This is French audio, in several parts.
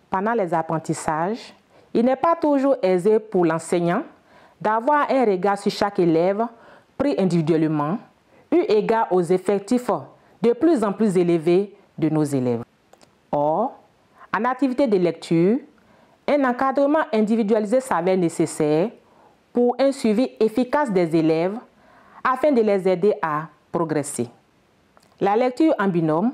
Pendant les apprentissages, il n'est pas toujours aisé pour l'enseignant d'avoir un regard sur chaque élève pris individuellement, eu égard aux effectifs de plus en plus élevés de nos élèves. Or, en activité de lecture, un encadrement individualisé s'avère nécessaire pour un suivi efficace des élèves afin de les aider à progresser. La lecture en binôme,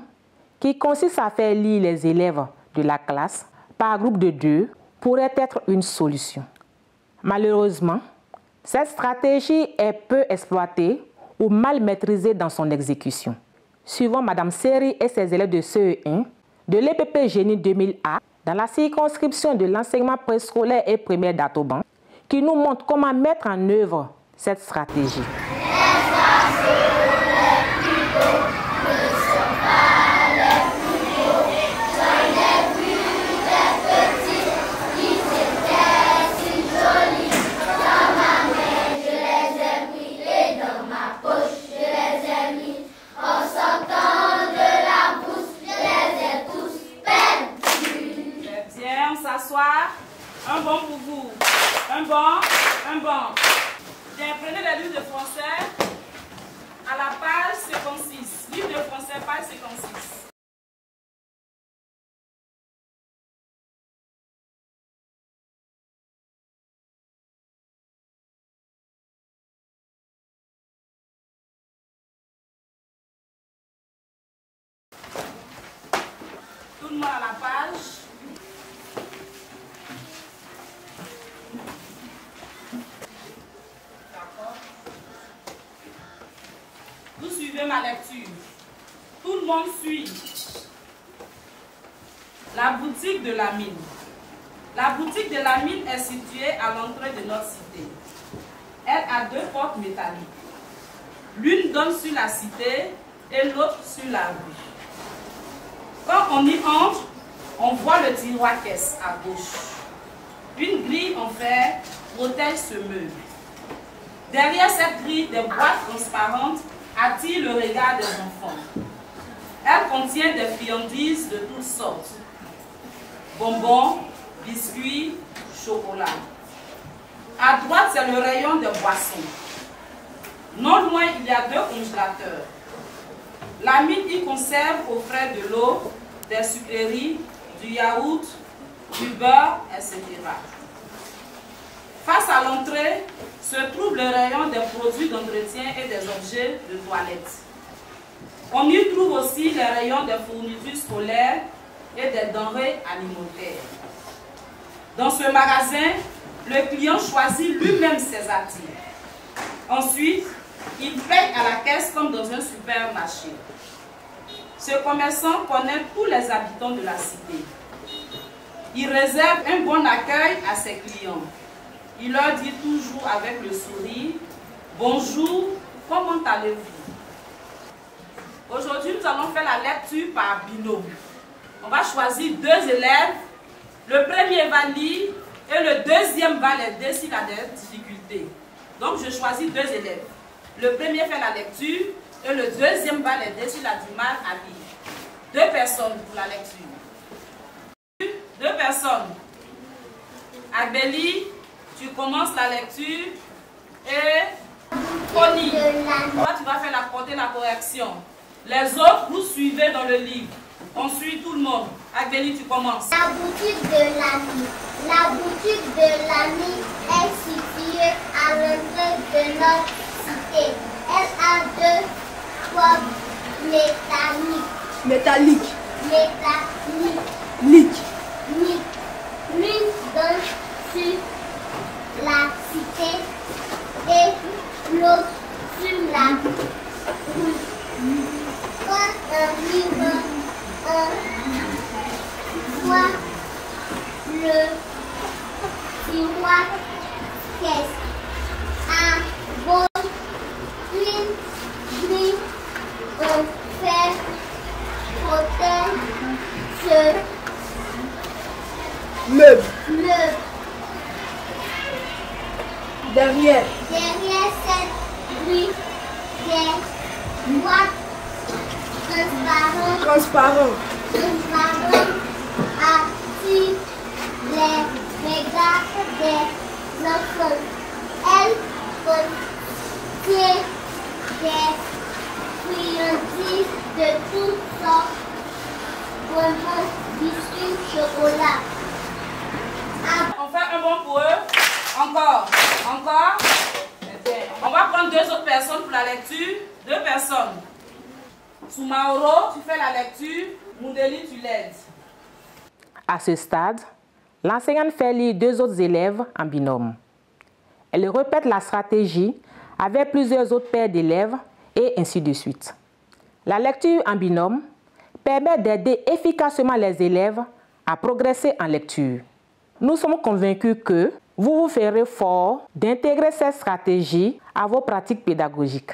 qui consiste à faire lire les élèves de la classe par groupe de 2, pourrait être une solution. Malheureusement, cette stratégie est peu exploitée ou mal maîtrisée dans son exécution. Suivons Mme Seri et ses élèves de CE1 de l'EPP Génie 2000A dans la circonscription de l'enseignement préscolaire et primaire d'Atoban, qui nous montre comment mettre en œuvre cette stratégie. Un bon pour vous. Un bon. Bien, prenez les livres de français à la page 56. Livre de français, page 56. Tout le monde à la page. Vous suivez ma lecture. Tout le monde suit. La boutique de la mine. La boutique de la mine est située à l'entrée de notre cité. Elle a 2 portes métalliques. L'une donne sur la cité et l'autre sur la rue. Quand on y entre, on voit le tiroir caisse à gauche. Une grille en fer protège ce meuble. Derrière cette grille, des boîtes transparentes attirent le regard des enfants. Elle contient des friandises de toutes sortes. Bonbons, biscuits, chocolat. À droite, c'est le rayon des boissons. Non loin, il y a 2 congélateurs. La mine y conserve au frais de l'eau, des sucreries, du yaourt, du beurre, etc. Face à l'entrée se trouve le rayon des produits d'entretien et des objets de toilette. On y trouve aussi les rayons des fournitures scolaires et des denrées alimentaires. Dans ce magasin, le client choisit lui-même ses articles. Ensuite, il paye à la caisse comme dans un supermarché. Ce commerçant connaît tous les habitants de la cité. Il réserve un bon accueil à ses clients. Il leur dit toujours avec le sourire, « Bonjour, comment allez-vous » Aujourd'hui, nous allons faire la lecture par binôme. On va choisir 2 élèves. Le premier va lire et le deuxième va l'aider s'il a des difficultés. Donc, je choisis 2 élèves. Le premier fait la lecture et le deuxième va l'aider s'il a du mal à lire. 2 personnes pour la lecture. 2 personnes. Agbeli, tu commences la lecture et Connie, toi tu vas faire porter la correction. Les autres, vous suivez dans le livre. On suit tout le monde. Agbeli, tu commences. La boutique de l'ami. La boutique de l'ami est située à l'entrée de notre cité. Elle a 2 portes métalliques. L'une donne sur la cité et l'autre sur la rue. Quand on livre, on voit le tiroir caisse à gauche, une grille en fer protège ce meuble. Derrière cette grille, des boîtes transparentes attirent les regards des enfants. Elle contient des friandises de toutes sortes, bonbons, biscuits, chocolat. On fait un bon pour eux. Encore. On va prendre 2 autres personnes pour la lecture. 2 personnes. Soumaoro, tu fais la lecture. Moudeli, tu l'aides. À ce stade, l'enseignante fait lire 2 autres élèves en binôme. Elle répète la stratégie avec plusieurs autres paires d'élèves et ainsi de suite. La lecture en binôme permet d'aider efficacement les élèves à progresser en lecture. Nous sommes convaincus que vous vous ferez fort d'intégrer cette stratégie à vos pratiques pédagogiques.